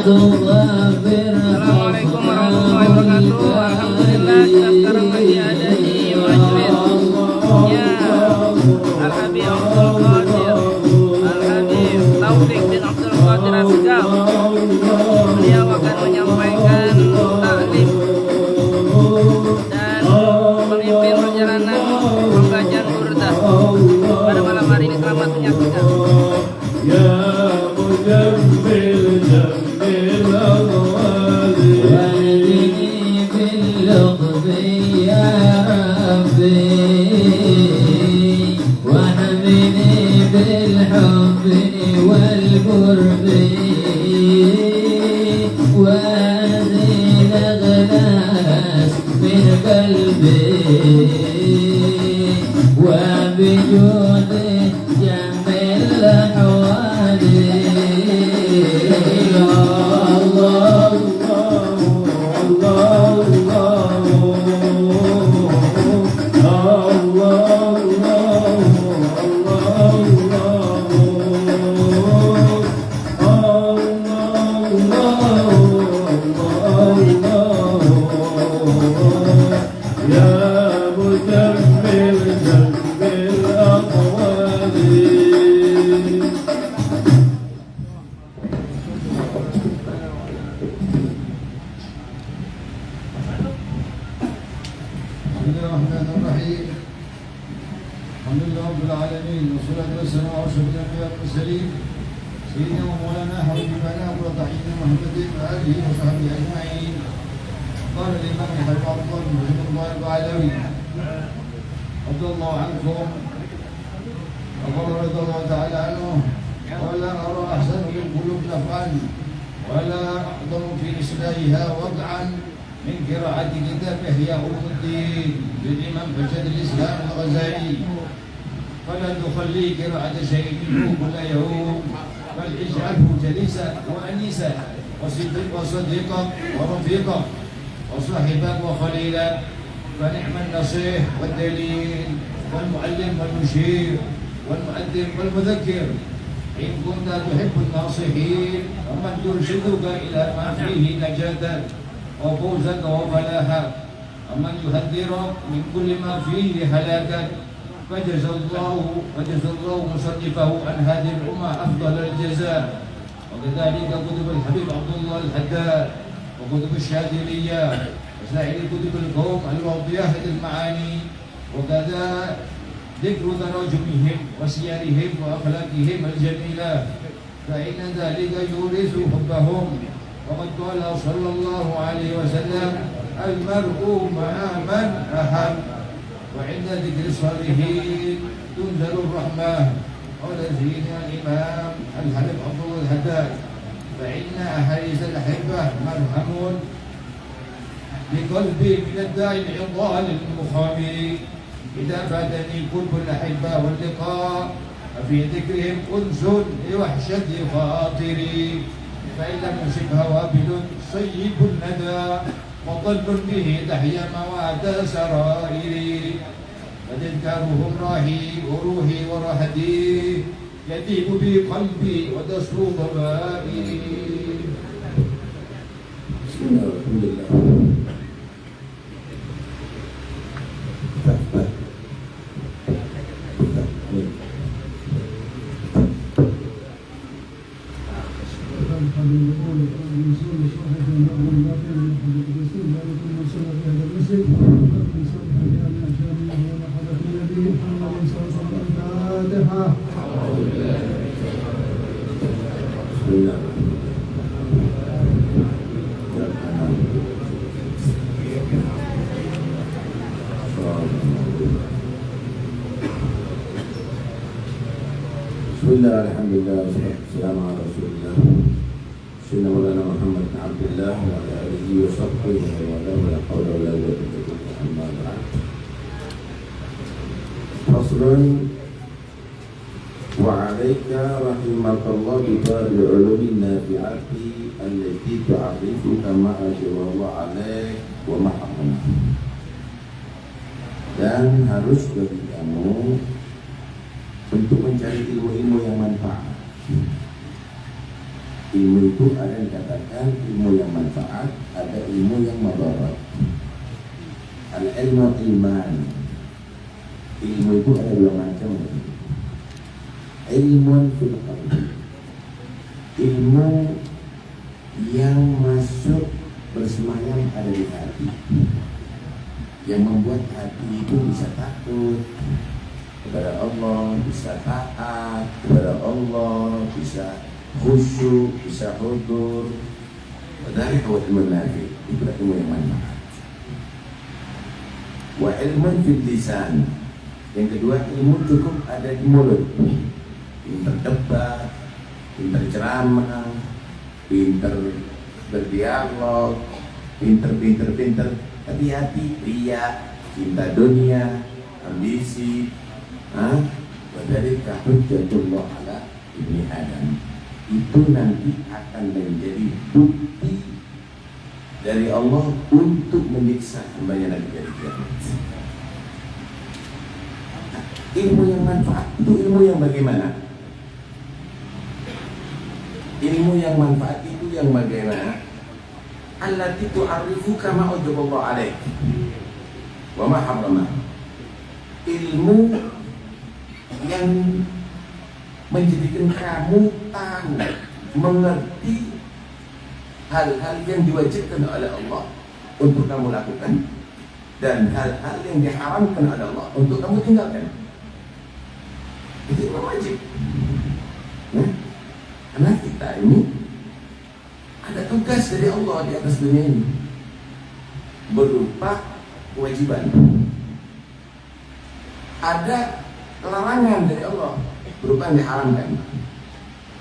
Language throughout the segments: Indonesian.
Assalamualaikum warahmatullahi wabarakatuh. Alhamdulillah sekarang lagi ada di majlis Al-Habib Abdul Qadir Al-Habib Taufik bin Abdul Qadir Asgaf. Beliau akan menyampaikan taklim dan memimpin perjalanan pembacaan burdah pada malam hari ini. Selamat menyaksikan. وصديقا ورفيقا وصاحبا وخليلا فنعم النصيح والدليل والمعلم والمشير والمؤدب والمذكر إن كنت تحب الناصحين ومن يرشدك إلى ما فيه نجاة وفوزا وفلاحا ومن يحذرك من كل ما فيه هلاكا فجزى الله مصنفه عن هذه الأمة أفضل الجزاء. وكذلك كتب الحبيب عبد الله الحداد وكتب الشاذلية وسائر كتب القوم الواضحة المعاني وكذا ذكر تراجمهم وسيرهم وأخلاقهم الجميلة فإن ذلك يورث حبهم. وقد قال صلى الله عليه وسلم المرء مع من أحب وعند ذكر الصالحين تنزل الرحمة. قال سيدنا الإمام الحبيب عبد الله الحداد فإن أحاديث الأحبة مرهم لقلبي من الداعي العضال المخامر إذا فاتني قرب الأحبة واللقاء ففي ذكرهم أنس لوحشة خاطري فإن لم يصبها وابل صيب الندى وطل به تحيا مواد سرائري فتذكرهم راهي وروحي ورهدي يذيب بي قلبي وتصفو ضمائري. بسم الله الحمد لله. Bismillah, alhamdulillah, wassalamu ala rasulillah Sayyidina Maulana Muhammad bin Abdullah wa ala alihi wa sahbihi wa ala wa la hawla wa la quwwata illa billah amma ba'd. Faslun wa 'alaika rahimakallah bi fadli ulumin nafi'ati allati tu'arifuka ma'a jawaba 'alaik wa ma'ahum. Dan harus bagi kamu untuk mencari ilmu-ilmu yang manfaat Ilmu itu ada yang dikatakan ilmu yang manfaat, ada ilmu yang madarat. Al-ilmu ilman. Ilmu itu ada dua macam. Ilmun fil qalbi. Ilmu yang masuk bersemayam ada di hati, yang membuat hati itu bisa takut kepada Allah, bisa taat kepada Allah, bisa khusyuk, bisa hudur. Dari awal ilmu nafi itu ilmu yang manfaat. Wa ilmun fil lisan. Yang kedua, ilmu cukup ada di mulut. Pinter debat, pinter ceramah, pinter berdialog, pinter, tapi hati ria, cinta dunia, ambisi. Dari hujjatullah ala ibni Adam, itu nanti akan menjadi bukti dari Allah untuk menyiksa hambanya nanti dari kiamat. Ilmu yang manfaat itu ilmu yang bagaimana? Ilmu yang manfaat itu yang bagaimana? Allati tu'arifuka ma aujaballahu alaik wa ma harrama. Ilmu yang menjadikan kamu tahu, mengerti hal-hal yang diwajibkan oleh Allah untuk kamu lakukan dan hal-hal yang diharamkan oleh Allah untuk kamu tinggalkan. Itu wajib. Karena kita ini ada tugas dari Allah di atas dunia ini berupa kewajiban. Ada larangan dari Allah berupa yang diharamkan.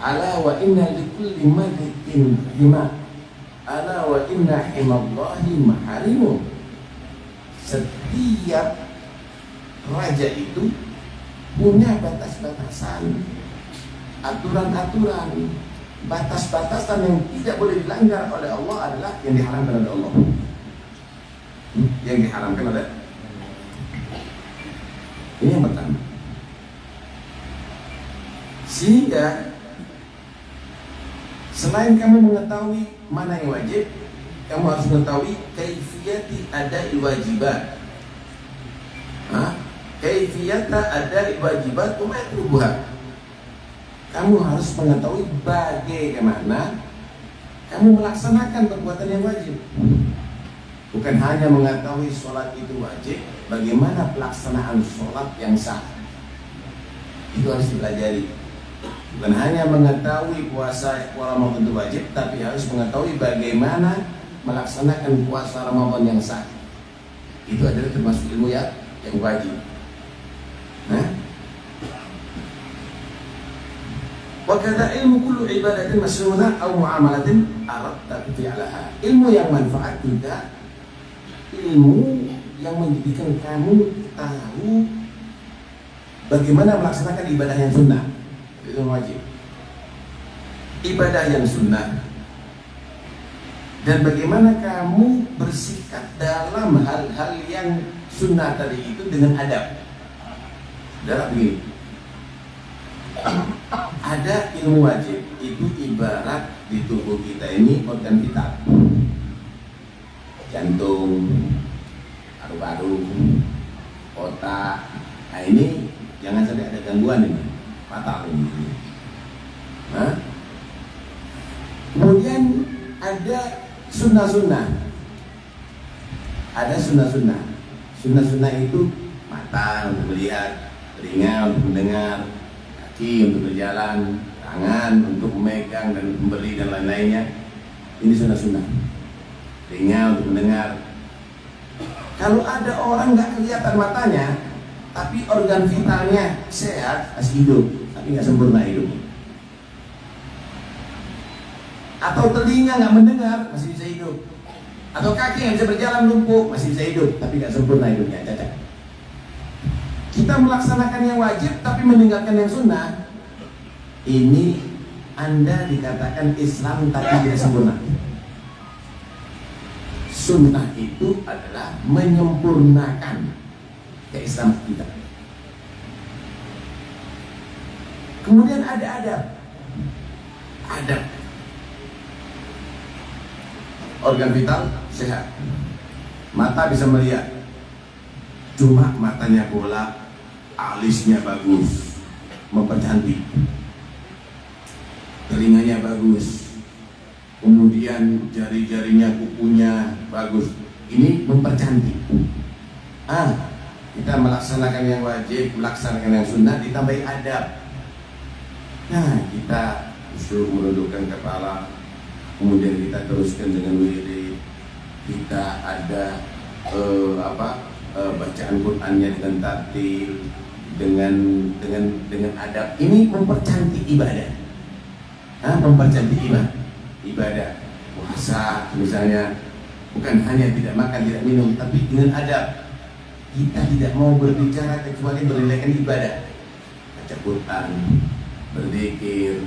Ala wa inna likulli malikin hima. Ala wa inna himallahi maharimu. Setiap raja itu punya batas-batasan, aturan-aturan, batas-batasan yang tidak boleh dilanggar oleh Allah adalah yang diharamkan oleh Allah. Yang diharamkan oleh ini yang pertama. Sehingga selain kamu mengetahui mana yang wajib, kamu harus mengetahui kaifiyati adai wajibat. Kaifiyata adai wajibat umatrubuha. Kamu harus mengetahui bagaimana kamu melaksanakan perbuatan yang wajib. Bukan hanya mengetahui sholat itu wajib, bagaimana pelaksanaan sholat yang sah. Itu harus dipelajari. Bukan hanya mengetahui puasa Ramadan itu wajib, tapi harus mengetahui bagaimana melaksanakan puasa Ramadan yang sah. Itu adalah termasuk ilmu yang wajib. Wa kadza ilmu kullu ibadatin masnunah aw muamalatin aradta fi'laha. Ilmu yang manfaat juga ilmu yang menjadikan kamu tahu bagaimana melaksanakan ibadah yang sunnah. Itu wajib. Ibadah yang sunnah. Dan bagaimana kamu bersikap dalam hal-hal yang sunnah tadi itu dengan adab. Dalam begini, ada ilmu wajib. Itu ibarat di tubuh kita ini organ vital. Jantung, paru-paru, otak. Nah ini jangan sampai ada gangguan ini, fatal ini. Kemudian ada sunnah-sunnah. Ada sunnah-sunnah. Sunnah-sunnah itu mata untuk melihat, telinga untuk mendengar, kaki untuk berjalan, tangan untuk memegang dan memberi dan lain-lainnya. Ini sunnah-sunnah. Telinga untuk mendengar. Kalau ada orang nggak kelihatan matanya, tapi organ vitalnya sehat, masih hidup, tapi nggak sempurna hidupnya. Atau telinga nggak mendengar, masih bisa hidup. Atau kaki yang bisa berjalan lumpuh, masih bisa hidup, tapi nggak sempurna hidupnya, cacat. Kita melaksanakan yang wajib, tapi meninggalkan yang sunnah. Ini Anda dikatakan Islam tapi tidak sempurna. Sunnah itu adalah menyempurnakan keislaman kita. Kemudian ada adab. Adab. organ vital sehat. Mata bisa melihat, cuma matanya bola, alisnya bagus, mempercantik. Telinganya bagus, kemudian jari-jarinya, kukunya bagus. Ini mempercantik. Kita melaksanakan yang wajib, melaksanakan yang sunnah, ditambahi adab. Nah, kita usul menundukkan kepala, kemudian kita teruskan dengan wirid. Kita ada bacaan Qur'annya dengan tartil, dengan adab. Ini mempercantik ibadah. Mempercantik ibadah. Puasa misalnya, bukan hanya tidak makan, tidak minum, tapi dengan adab. Kita tidak mau berbicara kecuali menunaikan ibadah. Baca Quran, berzikir.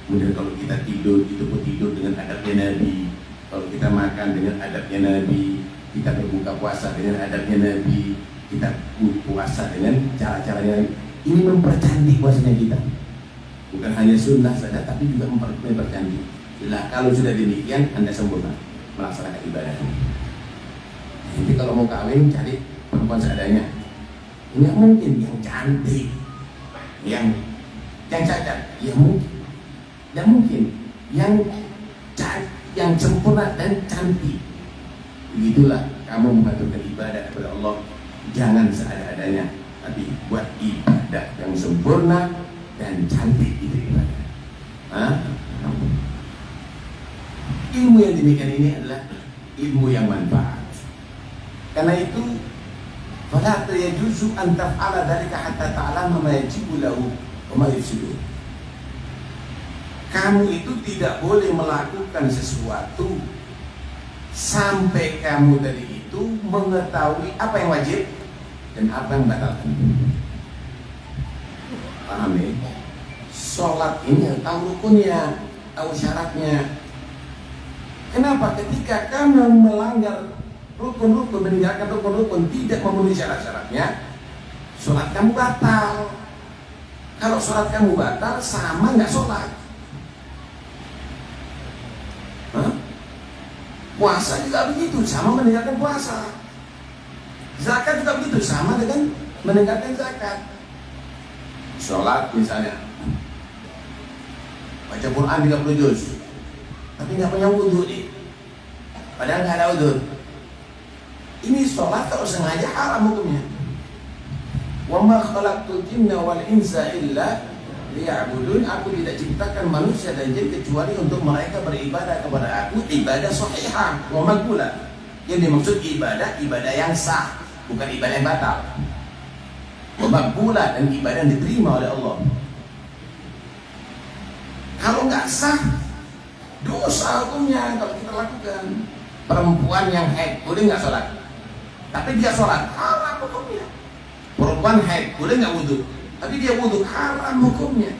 Kemudian kalau kita tidur, itu pun tidur dengan adabnya Nabi. Kalau kita makan dengan adabnya Nabi, kita berbuka puasa dengan adabnya Nabi, kita puasa dengan cara-caranya Nabi. Ini mempercantik puasanya kita. Bukan hanya sunnah saja, tapi juga mempercantik. Nah, kalau sudah demikian, Anda sempurna melaksanakan ibadah. Jadi kalau mau kawin, cari perempuan seadanya. Nggak mungkin yang cantik, yang cacat, ya mungkin. Dan mungkin yang sempurna dan cantik. Begitulah kamu mengaturkan ibadah kepada Allah. Jangan seada-adanya, tapi buat ibadah yang sempurna dan cantik itu ibadah. Ilmu yang demikian ini adalah ilmu yang manfaat. Karena itu, fala yajuzu an taf'ala dzalika hatta ta'lama ma yajibu lahu wa ma yufsidu. Kamu itu tidak boleh melakukan sesuatu sampai kamu tadi itu mengetahui apa yang wajib dan apa yang batal. Paham ya? Sholat ini tahu rukunnya, tahu syaratnya. Kenapa? Ketika kamu melanggar rukun-rukun, meninggalkan rukun-rukun, tidak memenuhi syarat-syaratnya, sholat kamu batal. Kalau sholat kamu batal, sama nggak sholat? Puasa juga begitu, sama meninggalkan puasa. Zakat juga begitu, sama dengan meninggalkan zakat. Sholat misalnya, baca Quran 30 juz, tapi nggak punya wudhu nih, padahal nggak ada wudhu. Ini sholat kalau sengaja haram hukumnya. Wa ma khalaqtul jinna wal insa illa liya'budun. Aku tidak ciptakan manusia dan jin kecuali untuk mereka beribadah kepada aku, ibadah sahihah wa maqbulah. Yang dimaksud ibadah yang sah, bukan ibadah yang batal. Wa maqbulah, dan ibadah yang diterima oleh Allah. Kalau nggak sah, dosa hukumnya kalau kita lakukan. Perempuan yang haid boleh nggak sholat? Tapi dia sholat, haram hukumnya. Perempuan haid boleh nggak wudhu? Tapi dia wudhu, haram hukumnya.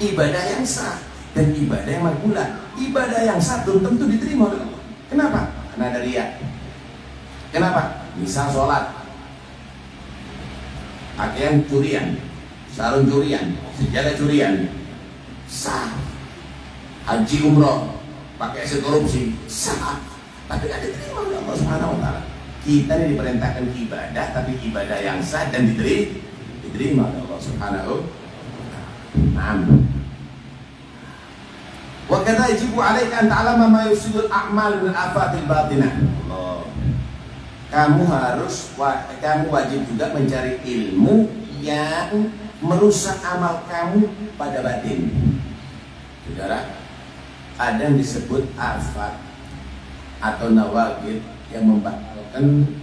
Ibadah yang sah dan ibadah yang makbulah. Ibadah yang sah belum tentu diterima oleh Allah. Kenapa? Karena ada riya. Kenapa? Misal sholat, pakaian curian, sarung curian, sejadah curian, sah. Haji umroh, pakai aset korupsi, sah. Tapi tidak diterima oleh Allah Subhanahu wa Ta'ala. Kita ini diperintahkan ibadah, tapi ibadah yang sah dan diterima oleh Allah Subhanahu wa Ta'ala. Wa kadza yajibu 'alaika an ta'lama ma yufsidul a'mal min afatil batinah. Kamu wajib juga mencari ilmu yang merusak amal kamu pada batin. Saudara, ada yang disebut afat atau nawaqid yang membatalkan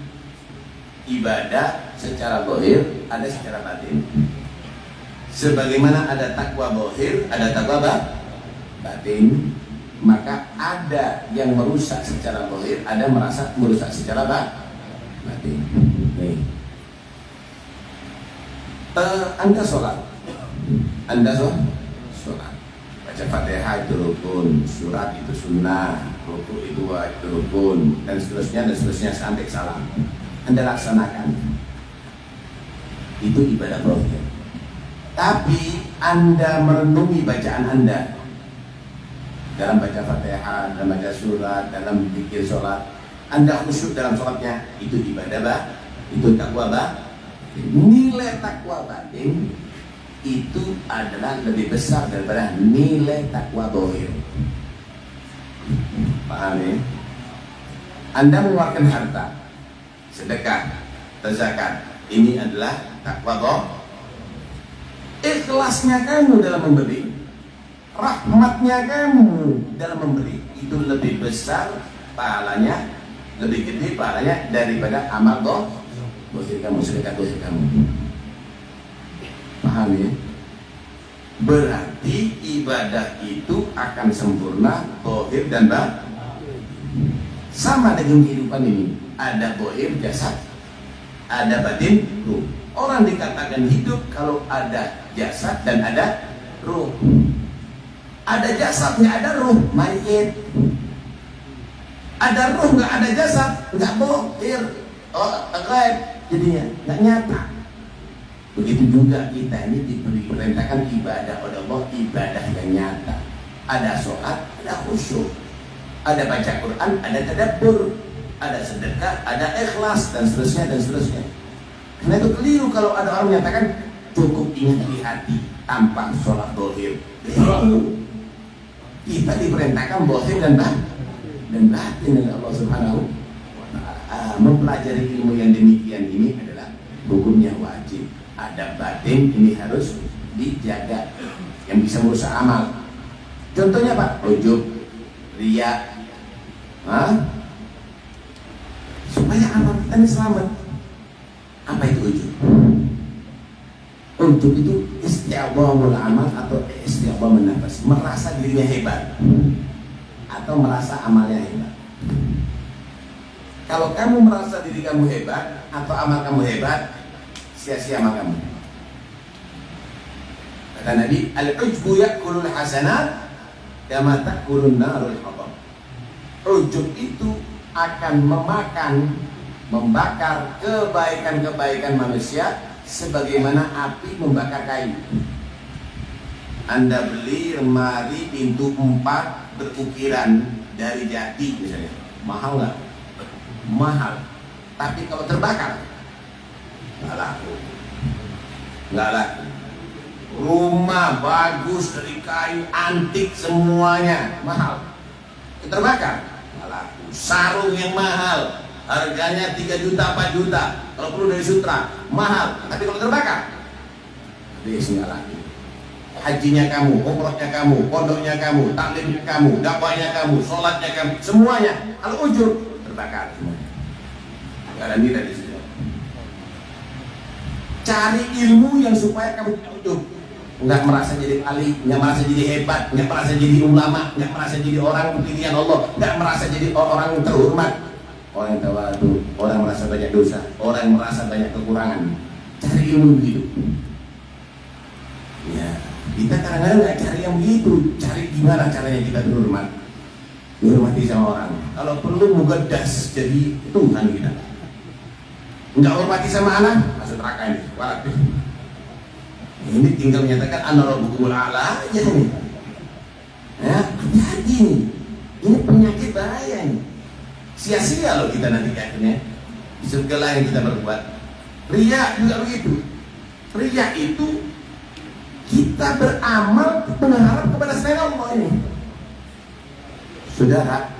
ibadah secara zahir, ada secara batin. Sebagaimana ada takwa zahir, ada takwa batin, maka ada yang merusak secara zahir, ada merusak secara batin. Nih. Anda sholat, baca Fatihah itu rukun, surat itu sunnah, rukun itu rukun, dan seterusnya sampai salam. Anda laksanakan, itu ibadah zahir. Tapi Anda merenungi bacaan Anda, dalam baca Fatihah, dalam baca surat, dalam zikir sholat, Anda khusyuk dalam sholatnya, itu ibadah bah, itu takwa bah. Nilai takwa batin itu adalah lebih besar daripada nilai takwa zahir. Paham ya? Anda mengeluarkan harta, sedekah, zakat, ini adalah takwa zahir. Ikhlasnya kamu dalam memberi, rahmatnya kamu dalam memberi, itu lebih besar pahalanya, lebih gede pahalanya daripada amal zahir kamu, sedekah zahir kamu. Paham ya? Berarti ibadah itu akan sempurna zahir dan batin. Sama dengan kehidupan ini, ada zahir jasad, ada batin ruh. Orang dikatakan hidup kalau ada jasad dan ada ruh. Ada jasad nggak ada ruh, mayit. Ada ruh nggak ada jasad, nggak zahir, gaib, jadinya nggak nyata. Begitu juga kita ini diperintahkan ibadah oleh Allah, ibadah yang nyata. Ada sholat, ada khusyuk, ada baca Quran, ada tadabbur, ada sedekah, ada ikhlas, dan seterusnya dan seterusnya. Karena itu keliru kalau ada orang menyatakan cukup ingat di hati tanpa sholat zahir. Kita diperintahkan zahir dan batin oleh Allah Subhanahu wa Ta'ala. Mempelajari ilmu yang demikian ini adalah hukumnya wajib. Ada batin ini harus dijaga, yang bisa merusak amal. Contohnya Pak, ujub, riya, supaya amal kita ini selamat. Apa itu ujub? Ujub itu isti'dhamul amal atau isti'dhamul nafas, merasa dirinya hebat atau merasa amalnya hebat. Kalau kamu merasa diri kamu hebat atau amal kamu hebat, sia-sia amal kamu. Kata Nabi, al-ujbu ya'kulul hasanat kama ta'kulun narul hatab. Ujub itu akan membakar kebaikan-kebaikan manusia sebagaimana api membakar kayu. Anda beli lemari pintu 4 berukiran dari jati misalnya, mahal nggak? Mahal. Tapi kalau terbakar nggak laku. Rumah bagus dari kayu antik semuanya mahal, terbakar nggak laku. Sarung yang mahal harganya 3 juta 4 juta, kalau perlu dari sutra mahal, tapi kalau terbakar nggak laku. Hajinya kamu, umrohnya kamu, pondoknya kamu, taklimnya kamu, dakwahnya kamu, sholatnya kamu, semuanya kalau ujub terbakar semuanya. Gak ada nilai di situ. Cari ilmu yang supaya kamu tidak ujub, nggak merasa jadi ahli, nggak merasa jadi hebat, nggak merasa jadi ulama, nggak merasa jadi orang pilihan Allah, nggak merasa jadi orang yang terhormat, orang yang tawadu, orang merasa banyak dosa, orang yang merasa banyak kekurangan. Cari ilmu begitu. Ya, kita kadang-kadang nggak cari yang begitu, cari gimana caranya kita terhormat, dihormati sama orang. Kalau perlu mugaddas jadi Tuhan kita. Nggak hormati sama anak, masuk neraka ini. Waduh. Ini tinggal menyatakan ana rabbukumul a'la aja nih. Ya, hati-hati nih. Ini penyakit bahaya nih. Sia-sia loh kita nanti akhirnya. Segala yang kita berbuat. Riya juga begitu. Riya itu kita beramal mengharap kepada selain Allah ini. Saudara,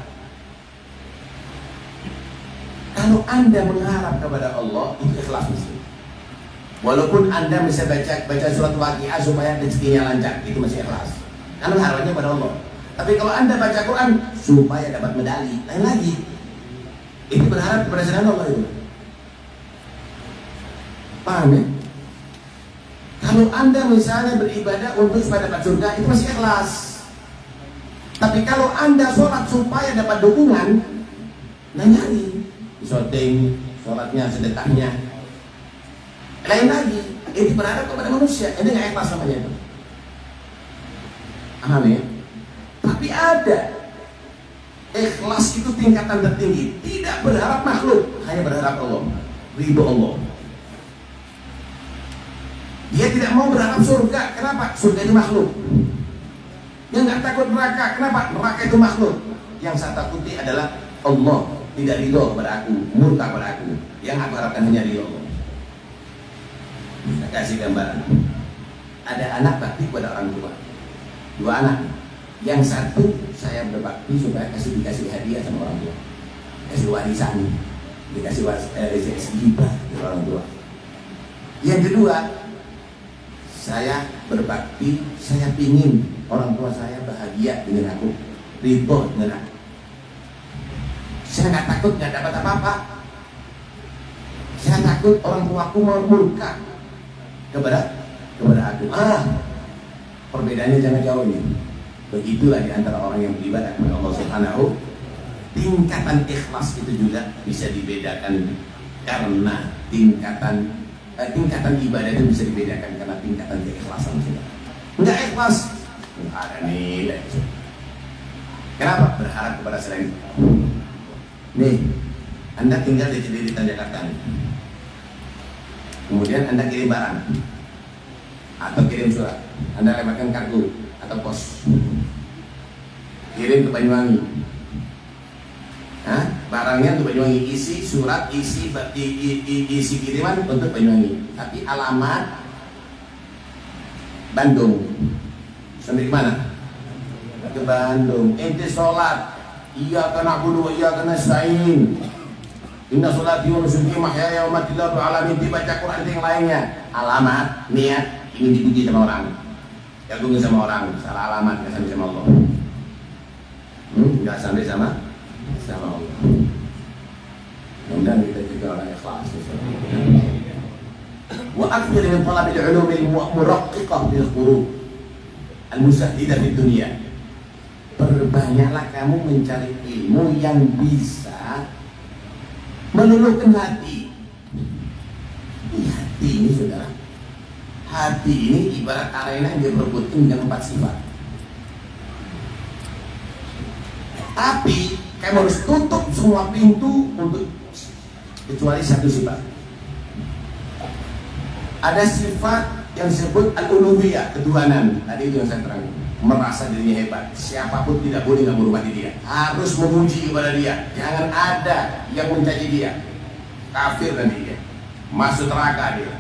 kalau Anda mengharap kepada Allah, itu ikhlas mesti. Walaupun Anda bisa baca surat Waqiah supaya rezekinya lancar, itu masih ikhlas. Karena harapannya pada Allah. Tapi kalau Anda baca Quran supaya dapat medali, lain lagi. Itu berharap kepada selain Allah itu. Paham ya? Kalau Anda misalnya beribadah untuk supaya dapat surga, itu masih ikhlas. Tapi kalau Anda sholat supaya dapat dukungan, lain lagi. Shooting, sholatnya, sedekahnya, lain lagi. Ini berharap kepada manusia, ini nggak ikhlas namanya itu. Paham ya? Tapi ada ikhlas itu tingkatan tertinggi, tidak berharap makhluk, hanya berharap Allah, ridho Allah. Dia tidak mau berharap surga. Kenapa? Surga itu makhluk. Yang nggak takut neraka, kenapa? Neraka itu makhluk. Yang saya takuti adalah Allah tidak ridho kepada aku, murka kepada aku. Yang aku harapkan hanya ridho Allah. Kita kasih gambaran. Ada anak bakti kepada orang tua. 2 anak. Yang satu saya berbakti supaya dikasih hadiah sama orang tua, kasih warisan, dikasih hibah dari orang tua. Yang kedua, saya berbakti, saya pingin orang tua saya bahagia dengan aku, ridho dengan aku. Saya nggak takut nggak dapat apa-apa. Saya takut orang tuaku mau murka kepada aku. Perbedaannya jangan jauh nih. Begitulah di antara orang yang beribadah kepada Allah Subhanahu. Tingkatan ikhlas itu juga bisa dibedakan karena tingkatan ibadah itu bisa dibedakan karena tingkatan keikhlasan. Enggak ikhlas, enggak ada nilai. Kenapa? Berharap kepada selain itu. Nih, Anda tinggal di Cililitan Jakarta nih. Kemudian Anda kirim barang atau kirim surat, Anda lewatkan kargo atau pos, kirim ke Banyuwangi. Barangnya untuk Banyuwangi, isi surat, isi kiriman untuk Banyuwangi, tapi alamat Bandung. Sampai ke mana? Ke Bandung. Ente sholat, iya kena budu, iya kena sa'in. Inna sholati wa nusuki mahyaya wa mati lillahi alamin. Dibaca Quran yang lainnya. Alamat, niat, ingin dipuji sama orang, kagumi sama orang, salah alamat, nggak sampai sama Allah. Nggak sampai sama Allah. Mudah-mudahan kita juga orang ikhlas. Wa akthir min talab al-ulum al-muraqqiqah bil qulub al-musahhidah fid dunya. Perbanyaklah kamu mencari ilmu yang bisa meluluhkan hati. Hati ini saudara, hati ini ibarat arena yang diperebutkan dengan 4 sifat. Tapi kamu harus tutup semua pintu untuk kecuali 1 sifat. Ada sifat yang disebut al-uluhiyah, ketuhanan. Tadi itu yang saya terangkan, merasa dirinya hebat. Siapapun tidak boleh nggak menghormati dia, harus memuji kepada dia. Jangan ada yang mencaci dia, kafir nanti dia, masuk neraka dia.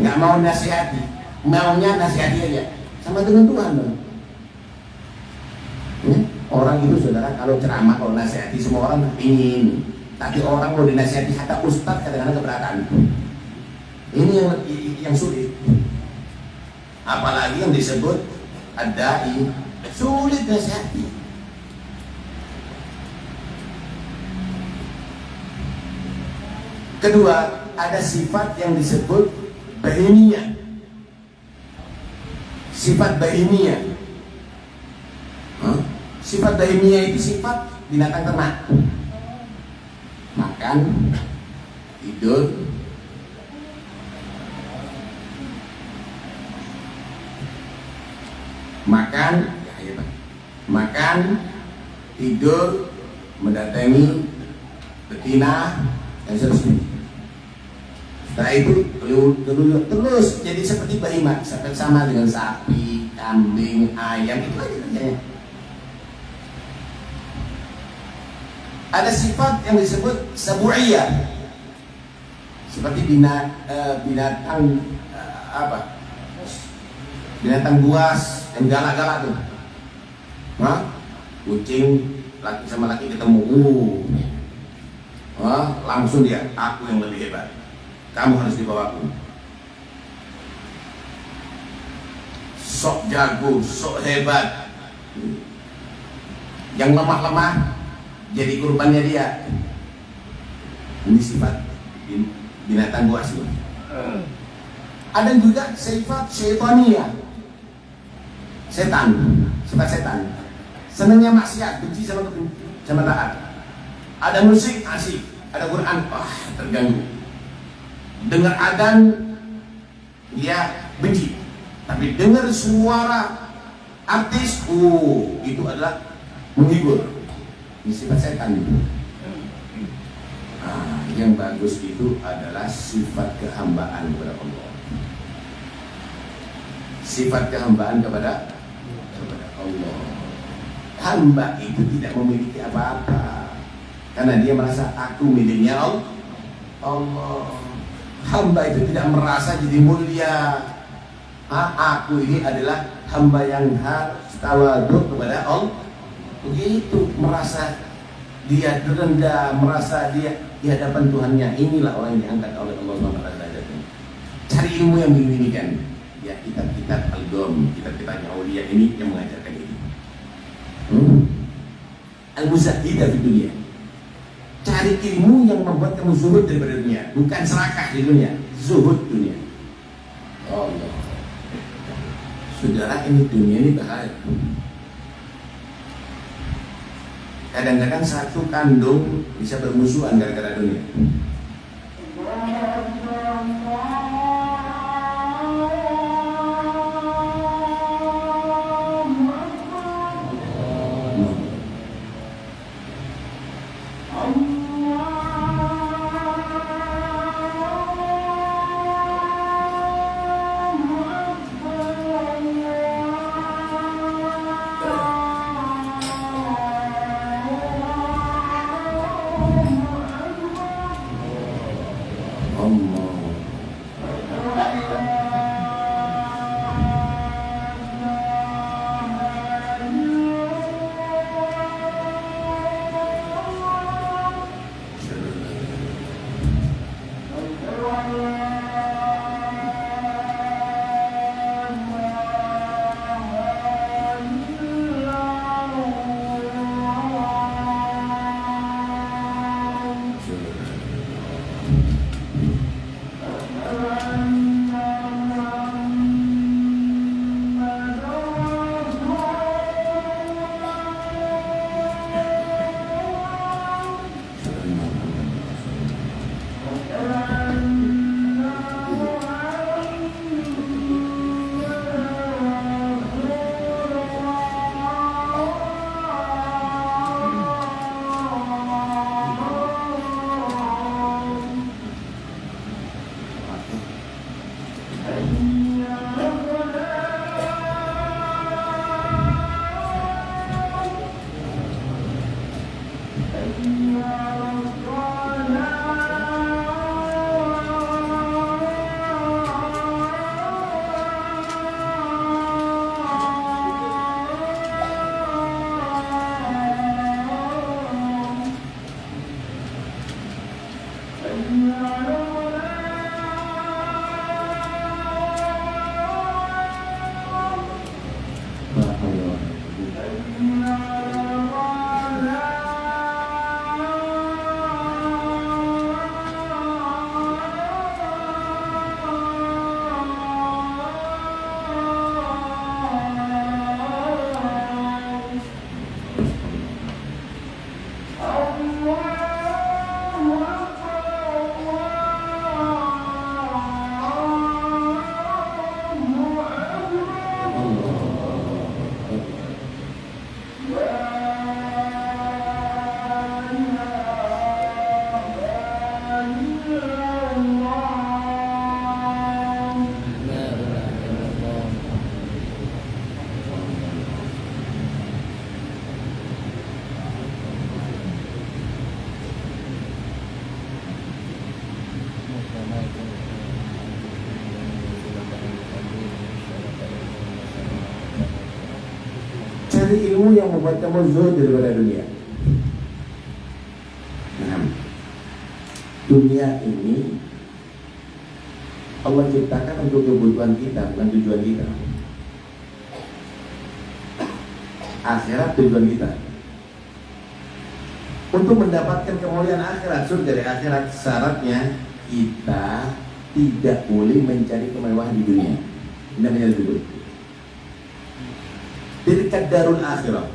Nggak mau nasihati, maunya nasihati aja, sama dengan Tuhan dong. Orang itu saudara kalau ceramah, kalau nasihati semua orang ingin, tapi orang mau dinasihati kata ustadz kadang-kadang keberatan. Ini yang sulit. Apalagi yang disebut ad-da'i, sulit nasihati. Kedua, ada sifat yang disebut bahimiyah. Sifat bahimiyah. Sifat bahimiyah itu sifat binatang ternak. Makan, tidur, makan, tidur, mendatangi betina, dan seterusnya. Setelah itu terus jadi seperti bahima, sama dengan sapi, kambing, ayam, itu aja kerjanya. Ada sifat yang disebut sabu'iyah, seperti binatang binatang buas yang galak-galak tuh. Kucing laki sama laki ketemu, langsung dia, aku yang lebih hebat, kamu harus dibawaku. Sok jago, sok hebat. Yang lemah-lemah jadi kurbannya dia. Ini sifat binatang buas itu. Ada juga sifat syaitania, sifat setan. Senangnya maksiat, benci sama taat. Ada musik asik, ada Quran, terganggu. Dengar adzan dia benci. Tapi dengar suara artis, itu adalah menghibur. Ini sifat setan itu. Yang bagus itu adalah sifat kehambaan kepada Allah. sifat kehambaan kepada Allah. Hamba itu tidak memiliki apa-apa karena dia merasa aku miliknya Allah. Hamba itu tidak merasa jadi mulia. Aku ini adalah hamba yang harus tawaduk kepada Allah. Begitu, merasa dia rendah, merasa dia di hadapan Tuhannya. Inilah orang yang diangkat oleh Allah SWT. Cari ilmu yang begini kan. Ya, kitab-kitab Al-Gham, kitab-kitab Aulia ini yang mengajarkan ini. Al-Muzahidah di dunia. Cari ilmu yang membuat kamu zuhud daripada dunia, bukan serakah di dunia, zuhud dunia. Allah. Saudara, ini dunia ini bahaya. Kadang-kadang satu kandung bisa bermusuhan gara-gara dunia. Cari ilmu yang membuat kamu zuhud daripada dunia. Nah, dunia ini Allah ciptakan untuk kebutuhan kita, bukan tujuan kita. Akhirat tujuan kita. Untuk mendapatkan kemuliaan akhirat, surga dari akhirat, syaratnya kita tidak boleh mencari kemewahan di dunia. Ini namanya zuhud. Tilka darul akhirah,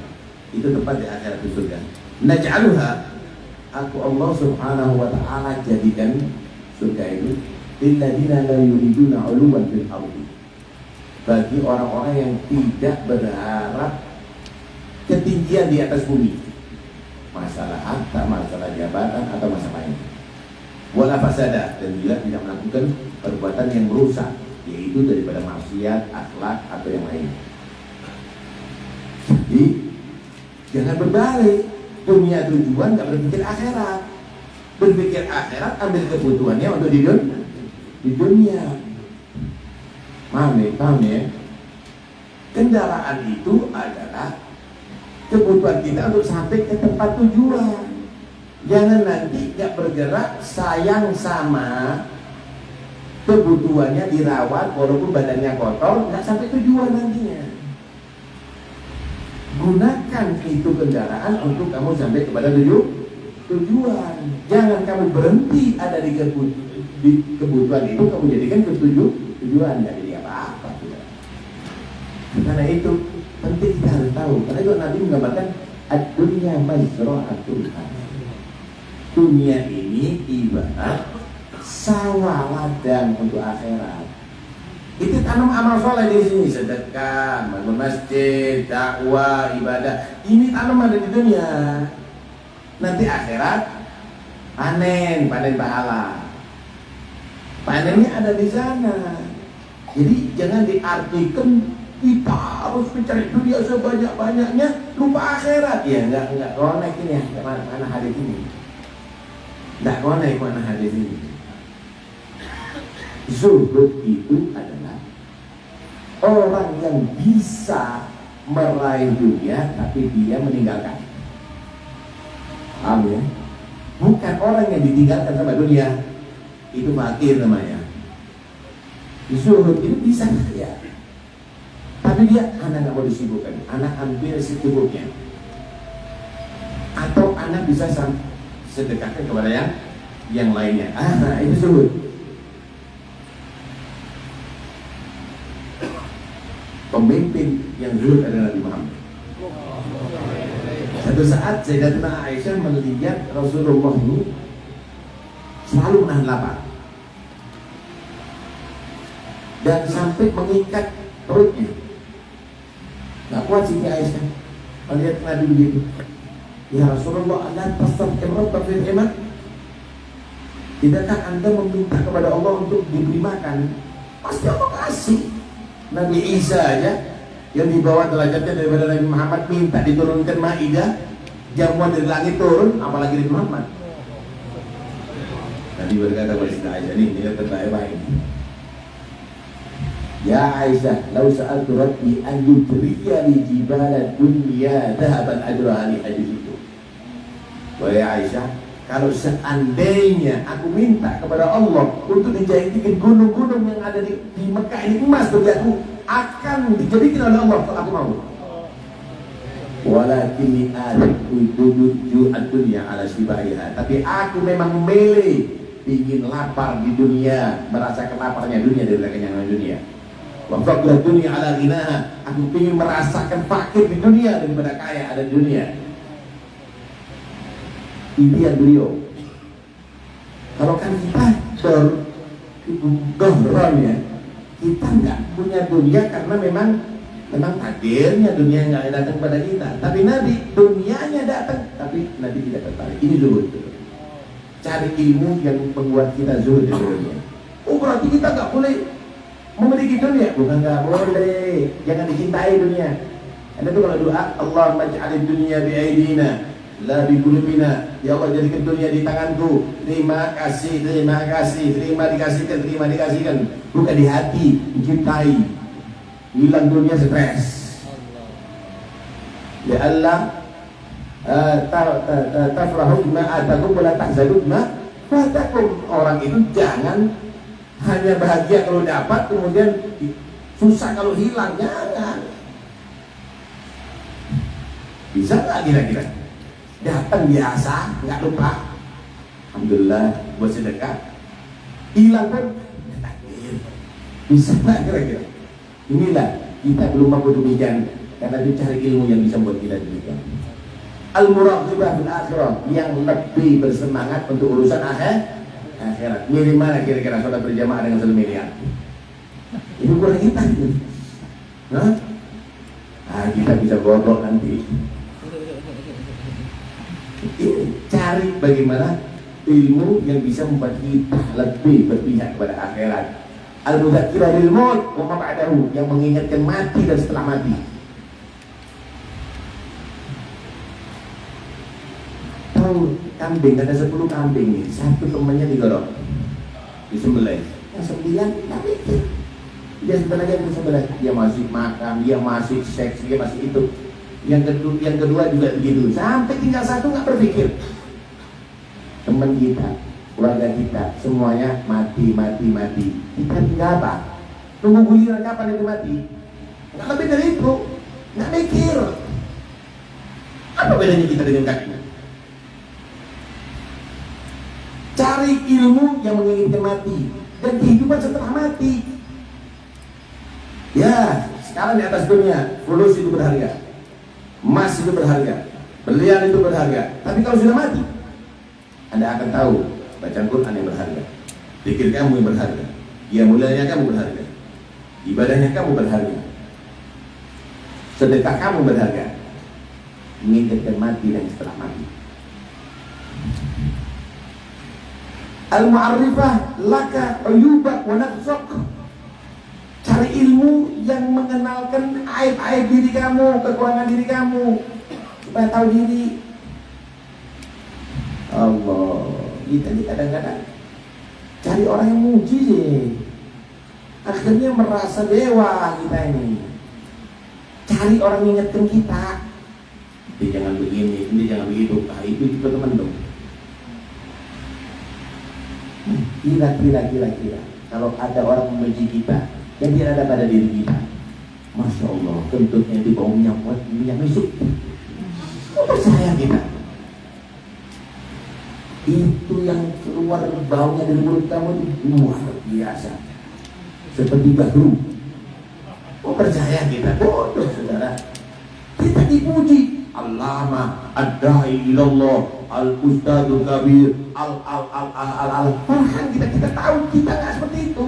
itu tempat di akhirat, di surga. Naj'aluha, aku Allah Subhanahu wa ta'ala jadikan surga ini lilladzina la yuriduna 'uluwan fil ardi, bagi orang-orang yang tidak berharap ketinggian di atas bumi, masalah harta, masalah jabatan atau masalah lain, wala fasada, dan juga tidak melakukan perbuatan yang merusak yaitu daripada maksiat, akhlak atau yang lain. Jadi jangan berbalik, dunia tujuan, nggak berpikir akhirat. Berpikir akhirat, ambil kebutuhannya untuk di dunia. Paham ya? Kendaraan itu adalah kebutuhan kita untuk sampai ke tempat tujuan. Jangan nanti nggak bergerak, sayang sama kebutuhannya dirawat walaupun badannya kotor, nggak sampai tujuan nantinya. Gunakan itu kendaraan untuk kamu sampai kepada tujuan. Jangan kamu berhenti ada di kebutuhan itu, kamu jadikan tujuan, nggak jadi apa-apa. Karena itu penting kita harus tahu. Karena itu Nabi menggambarkan ad-dunya mazra'atul akhirah. Dunia ini ibarat sawah ladang untuk akhirat. Itu tanam amal soleh di sini, sedekah, bangun masjid, dakwah, ibadah. Ini tanam ada di dunia. Nanti akhirat panen pahala. Panennya ada di sana. Jadi jangan diartikan kita harus mencari dunia sebanyak-banyaknya, lupa akhirat. Ya enggak connect ini ya, mana hadis ini. Enggak connect mana hadis ini. Zuhud itu adalah orang yang bisa meraih dunia tapi dia meninggalkan. Paham ya? Bukan orang yang ditinggalkan sama dunia, itu fakir namanya. Zuhud itu bisa ya, tapi dia anak nggak mau disibukkan, anak ambil secukupnya, atau anak bisa sedekahkan kepada yang lainnya. Nah itu zuhud. Pemimpin yang zuhud adalah Nabi Muhammad. Satu saat Sayyidatina Aisyah melihat Rasulullah ini selalu menahan lapar dan sampai mengikat perutnya. Nggak kuat Siti Aisyah melihat Nabi begitu. Ya Rasulullah, anda tasabkan Rabbak fil iman. Tidakkah anda meminta kepada Allah untuk diberi makan? Pasti Allah kasih. Nabi Isa aja yang dibawa derajatnya daripada Nabi Muhammad minta diturunkan Maidah, jamuan dari langit turun, apalagi Nabi Muhammad. Nabi berkata kepada Siti Aisyah, ini terbaik ini. Ya Aisyah, lau sa'altu Rabbi an yudriya li jibala dunya dhahaban ajraha li hadis itu. Wahai Aisyah, kalau seandainya aku minta kepada Allah untuk dijadikan gunung-gunung yang ada di Mekah ini emas bagi aku, akan dijadikan oleh Allah kalau aku mau. Walakinni arifu dunuju ad-dunya ala shibaiha. Tapi aku memang memilih ingin lapar di dunia, merasakan laparnya dunia daripada kenyangan dunia. Wa faqra dunya ala ghinaha. Aku ingin merasakan fakir di dunia daripada kaya ada di dunia. Impian beliau. Kalau kan kita dohron ya, kita nggak punya dunia karena memang takdirnya dunia nggak datang pada kita. Tapi Nabi dunianya datang, tapi Nabi tidak tertarik. Ini zuhud. Cari ilmu yang membuat kita zuhud di dunia. Oh berarti kita nggak boleh memiliki dunia? Bukan nggak boleh, jangan dicintai dunia. Anda tuh kalau doa, Allahumma ij'alid dunya bi'aidina la biqulubina. Ya Allah, jadikan dunia di tanganku. Terima kasih, terima dikasihkan. Bukan di hati, dicintai. Hilang dunia stres. Ya Allah, tafrahu bima atakum wala tahzanu bima fatakum. Orang itu jangan hanya bahagia kalau dapat, kemudian susah kalau hilang. Jangan. Bisa nggak kira-kira? Datang biasa, nggak lupa. Alhamdulillah, buat sedekah. Hilang pun takdir. Bisa nggak kira-kira? Inilah kita belum mampu demikian karena dicari ilmu yang bisa membuat kita demikian. Al-muraqibah bil akhirah, yang lebih bersemangat untuk urusan akhirat. Milih mana kira-kira sholat berjamaah dengan 1 miliar? Ini kurang kita gitu. Nah, kita bisa bodoh nanti. Cari bagaimana ilmu yang bisa membuat kita lebih berpihak kepada akhirat. Al-Mudzakirah lil maut wa ma ba'dahu, yang mengingatkan mati dan setelah mati. Tahu kambing, ada 10 kambing nih, satu temannya digorok, disembelih, yang 9 nggak mikir. Dia sebenarnya disembelih, dia masih makan, dia masih seks, dia masih itu. Yang kedua juga begitu, sampai tinggal satu nggak berpikir. Teman kita, keluarga kita, semuanya mati. Kita tinggal apa? Tunggu giliran kapan itu mati? Nggak lebih dari itu, nggak mikir. Apa bedanya kita dengan kaki? Cari ilmu yang menginginkan mati dan kehidupan setelah mati. Ya, sekarang di atas dunia, fulus itu berharga, emas itu berharga, berlian itu berharga. Tapi kalau sudah mati, Anda akan tahu bacaan Quran yang berharga, zikir kamu yang berharga, ya mulanya kamu berharga, ibadahnya kamu berharga, sedekah kamu berharga, menginginkan mati dan setelah mati. Al-Mu'arrifah laka uyubak wa naqsak. Cari ilmu yang mengenalkan aib-aib diri kamu, kekurangan diri kamu, supaya tahu diri. Allah, kita ini kadang-kadang cari orang yang muji sih, akhirnya merasa dewa kita ini. Cari orang yang ingatkan kita, ini jangan begini, ini jangan begitu. Itu teman dong. Kira. Kalau ada orang memuji kita yang tidak ada pada diri kita, Masya Allah, kentutnya itu bau minyak mesuk. Oh, percaya kita. Itu yang keluar baunya dari mulut kamu itu luar biasa, seperti batu. Oh, percaya kita. Bodoh saudara. Kita dipuji. Allama ad-da'i ilallah, al-ustadul kabir, Farhan kita tahu kita nggak seperti itu.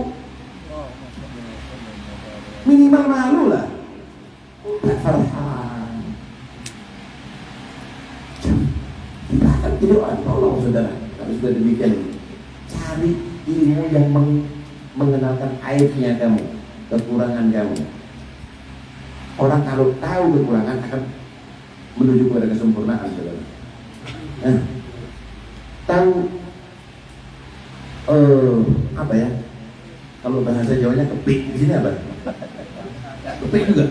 Minimal malu lah. Udah Farhan. Kita akan jadi orang tolong saudara. Kalau sudah demikian, cari ilmu yang mengenalkan aibnya kamu, kekurangan kamu. Orang kalau tahu kekurangan akan menuju kepada kesempurnaan saudara. Tahu apa ya? Kalau bahasa Jawanya kepik, di sini apa? Kepik juga.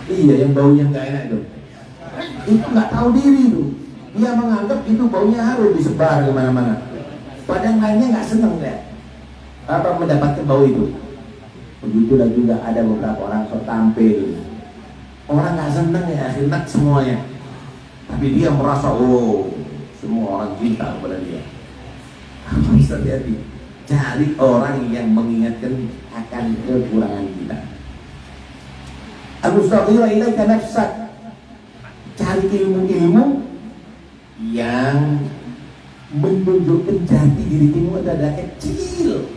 Iya, yang baunya nggak enak itu. Itu nggak tahu diri tuh. Dia menganggap itu baunya harum, disebar kemana-mana. Padahal lainnya nggak seneng deh. Apa mendapatkan bau itu? Begitulah juga ada beberapa orang sok tampil. Orang nggak seneng ya, enak semuanya. Tapi dia merasa, oh, semua orang cinta kepada dia. Harus hati-hati. Cari orang yang mengingatkan akan kekurangan kita. Al-Mustaghira ilaika nafsak. Cari ilmu-ilmu yang menunjukkan jati diri kamu adalah kecil.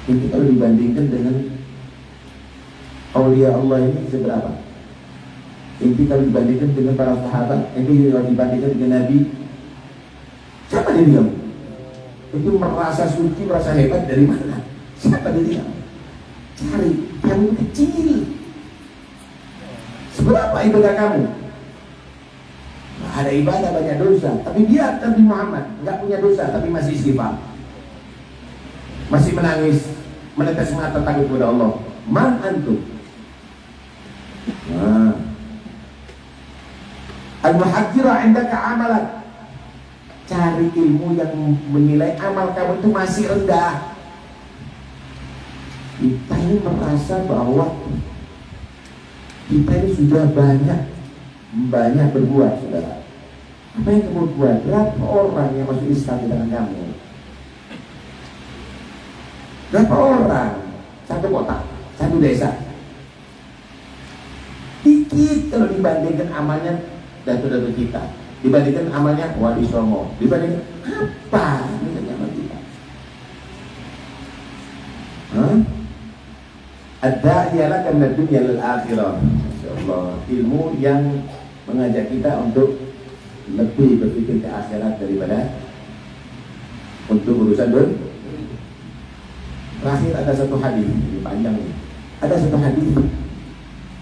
Itu kalau dibandingkan dengan aulia Allah ini seberapa? Inti kalau dibandingkan dengan para sahabat, inti kalau dibandingkan dengan Nabi, siapa diri kamu? Itu merasa suci, merasa hebat dari mana? Siapa diri kamu? Cari yang kecil. Seberapa ibadah kamu? Nah, ada ibadah banyak dosa, tapi dia Nabi Muhammad nggak punya dosa, tapi masih istighfar, masih menangis, menetes mata takut kepada Allah. Man antum? Nah, al-muhadzira indaka amalan. Cari ilmu yang menilai amal kamu itu masih rendah. Kita ini merasa bahwa kita ini sudah banyak berbuat, saudara. Apa yang kamu buat? Berapa orang yang masuk Islam di tangan kamu? Berapa orang? Satu kota, satu desa. Dikit kalau dibandingkan amalnya datu-datu kita, dibandingkan amalnya Wali Songo, dibandingkan apa dengan amal kita? Ada ialah karena dunia lil akhirah. Insyaallah ilmu yang mengajak kita untuk lebih berpikir ke akhirat daripada untuk urusan Terakhir ada satu hadis, ini panjang nih. Ada satu hadis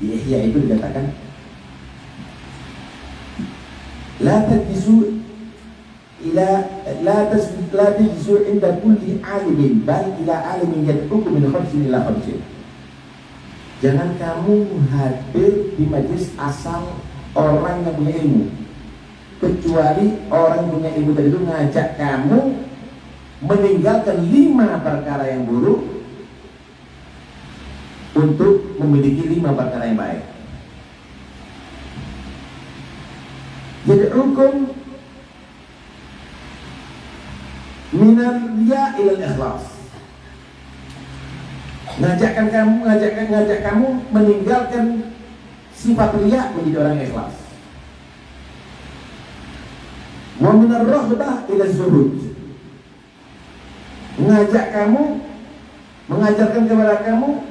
di Ihya itu dikatakan, la tajlisu inda kulli alimin bal ila alimin yad'ukum min khamsin ila khamsin. Jangan kamu hadir di majlis asal orang yang punya ilmu, kecuali orang yang punya ilmu tadi itu ngajak kamu meninggalkan 5 perkara yang buruk untuk memiliki 5 perkara yang baik. Jadi hukum minar riya ilal ikhlas. Ngajak kamu meninggalkan sifat riya menjadi orang yang ikhlas. Wa minar raghbah ila zuhud. Mengajarkan kepada kamu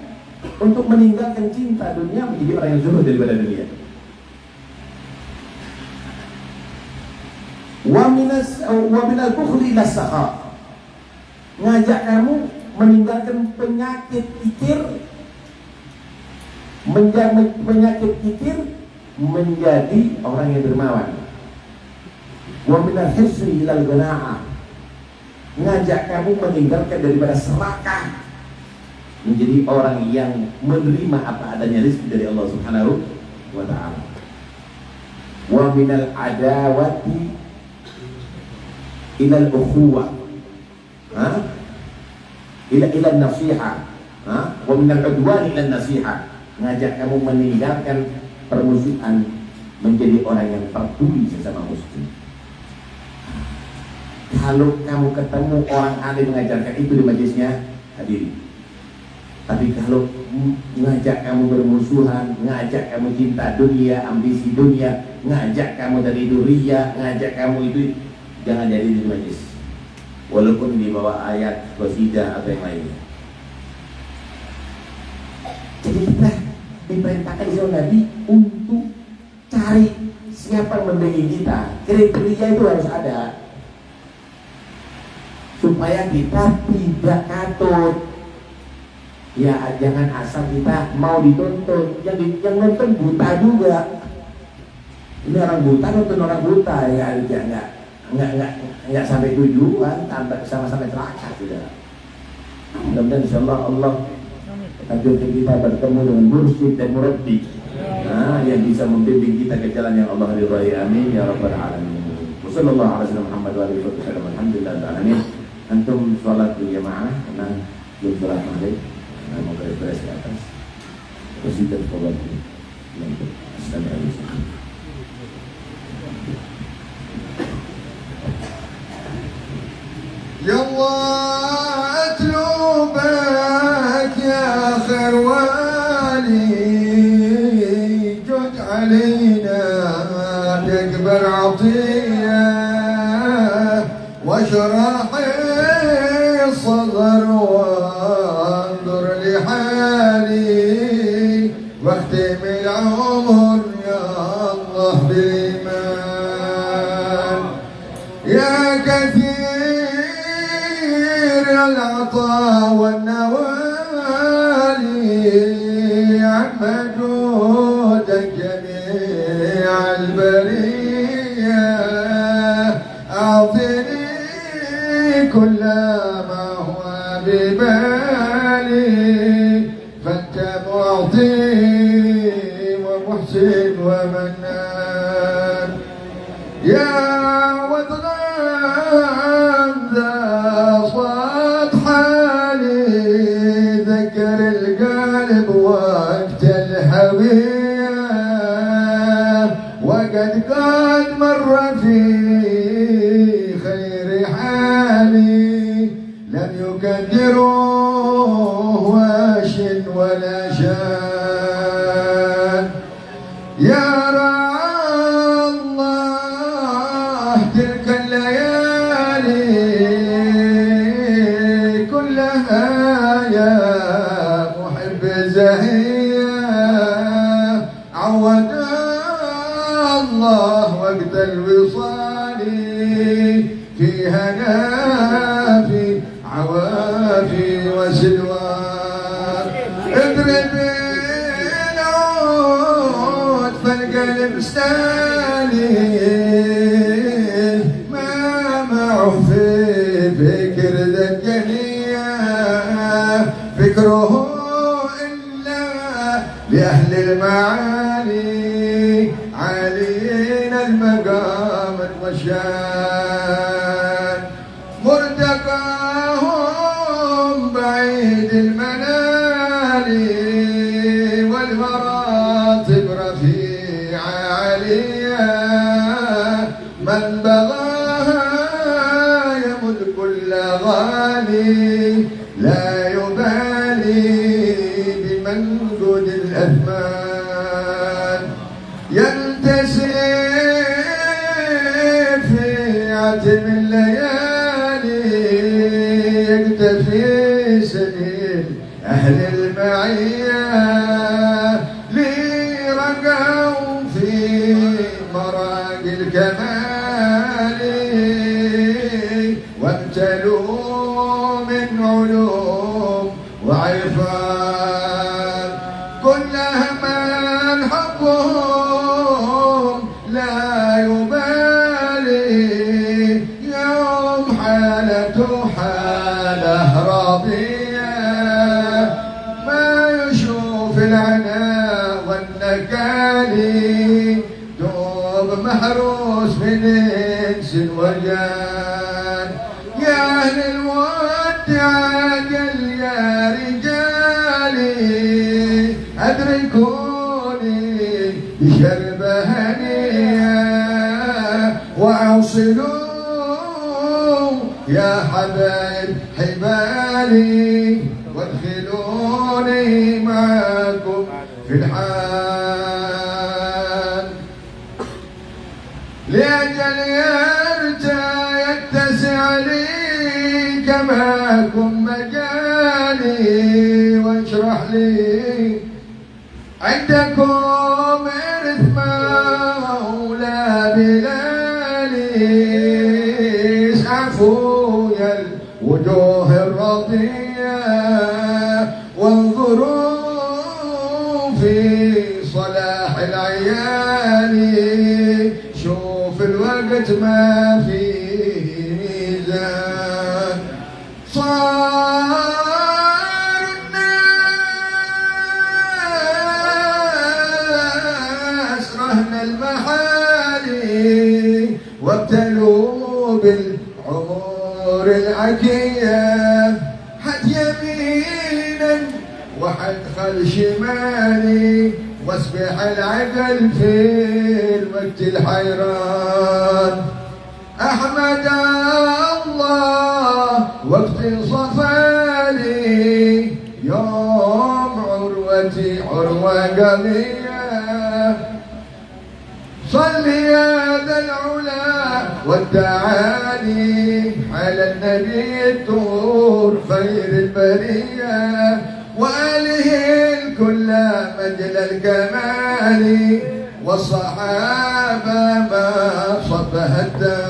untuk meninggalkan cinta dunia menjadi orang yang zuhud daripada dunia. Wa minal bukhli ila sakha. Ngajak kamu meninggalkan penyakit kikir menjadi orang yang dermawan. Wa minal hisri ilal qanaah. Ngajak kamu meninggalkan daripada serakah menjadi orang yang menerima apa adanya rezeki dari Allah Subhanahu wa ta'ala. Wa minal adawati ilal ukhuwah, ila nasiha, wa minal udwan ila nasiha. Ngajak kamu meninggalkan permusuhan menjadi orang yang peduli sesama muslim. Kalau kamu ketemu orang alim mengajarkan itu di majlisnya, hadiri. Tapi kalau ngajak kamu bermusuhan, ngajak kamu cinta dunia, ambisi dunia, ngajak kamu dari duria, ngajak kamu itu, jangan jadi di majlis. Walaupun di bawah ayat, qasidah atau yang lainnya. Jadi kita diperintahkan oleh Nabi untuk cari siapa yang membimbing kita. Kriteria itu harus ada supaya kita tidak katut. Ya jangan asal kita mau ditonton, yang nonton buta juga. Ini orang buta nonton orang buta, ya nggak sampai tujuan, sama-sama celaka sudah. Mudah-mudahan insyaallah Allah takdirkan kita bertemu dengan mursyid dan murabbi, yang bisa membimbing kita ke jalan yang Allah ridhai. Amin ya rabbal alamin. Wassallallahu ala sayyidina Muhammad wa alihi wasallam. Alhamdulillah alamin. Antum sholat berjamaah karena belum sholat maghrib, mau beres ke atas. Qasidah sholat ini. Astagfirullahaladzim. يا الله أتلوبك يا خير والي جد علينا تكبر عطية واشرح الصدر وانظر لحالي واختم العمر يا الله بالإيمان يا كثير العطاء والنوالي عم جودك جميع البرية أعطني كل ما هو ببالي فأنت معطي ومحسن ومنان يا قد مر في خير حالي لم يكدروه واش ولا شان يا رعى الله تلك الليالي كلها يا محب زهية عود الله وقت الوصال في هنا في عوافي وسلوى المستاني ما معه في فكر ذكرية فكره إلا لأهل المعالي عالين المقام والشان مرتقاهم بعيد المنال والمراتب رفيعة عالية من بغاها يمد كل غالي لا يبالي بمنجد الأثمان ينتسب في عتم الليالي يكتفي سبيل أهل المعية لرقوا في مراقي الكمال وامتلوا من علوم وعرفان كلها من حبهم لا يبالي يوم حالته حاله راضية ما يشوف العنا والنكالي دوب محروس من انس وجان يا اهل الود عاقل يا رجالي ادركوني بشربة هنية واوصلوا يا حبايب حبالي وادخلوني معكم في الحال لأجل يرجى يتسع لي كماكم مجالي واشرح لي عندكم إرث مولى بلالي اسعفوا يا الوجوه الرضية وانظروا في صلاح العيال شوف الوقت ما فيه ميزان صار الناس رهن المحالي وابتلوا بالعمور العكية حد يمينا وحد خل شمالي واصبح العقل في الوقت الحيران احمد الله وقت صفالي يوم عروتي عروة قضية صل يا ذا العلا والتعالي على النبي الطور خير البرية وآله الكل مجل الكمال والصحابة ما صبها الدار